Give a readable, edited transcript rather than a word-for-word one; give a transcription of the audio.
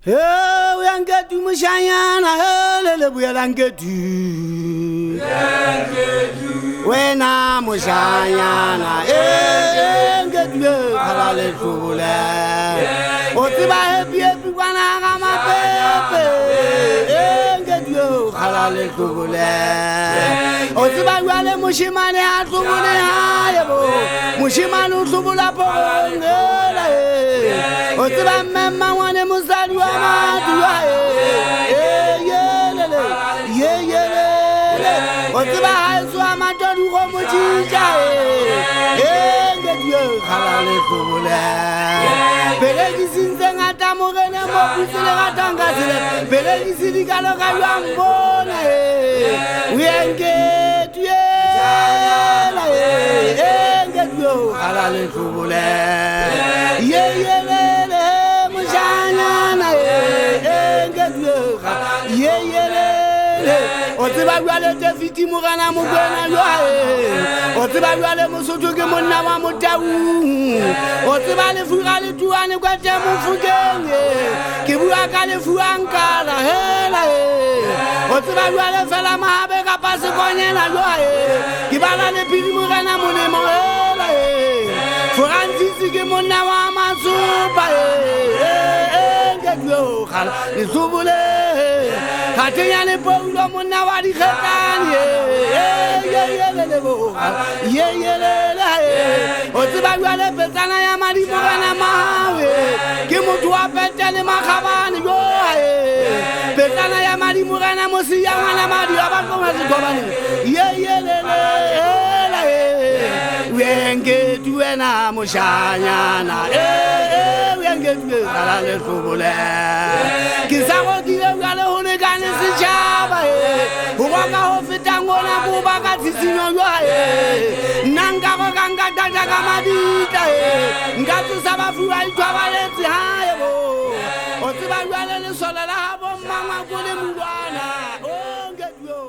Oh, yangetu mushayana, lelebuya langetu. Wena mushayana, yangetu halale tule. Otiba happy wana kama pepe, yangetu halale tule. Otiba wale mushimane atubune hayabo, mushimane utubula pongela. Otiba mema wane musali wa maduwa, Otiba haisu amadolu ko mujija, ngediyo halale kubule. Belegi sinze ngata mogene mobusile ngata ngasile, belegi sidi kalo kayo mbone, ngediyo ngediyo halale kubule. Otiba wale tefiti mugana mugana yoe. Otiba wale musutu ke monna wa mutawu. Otiba le furale tuane kwa temu fugenge. Kibua kale fuankala hela e. Otiba wale fela mahabe kapase konye na yoe. Kibala le pili mugana mune mo hela e. Furanzi ke monna wa masupa e. Ngedyo khala ni subule. Katiyane paulo muna wadi khatani Otiba wale petana ya mari mogana mawe kimutu apetele makhabani yo petana ya mari mogana mosiya ngana mari abantu ngazigobani wenge duena mushanyana wenge duena le kubule kisago dire wale hone gane sichaba uwaka hofita ngona kubaka tisinyo yo nanga ko kanga dada kamadita ngatu sabafuwa itwabaleti hayo otiba wale le sola la bo mama kule mulwana ngedyo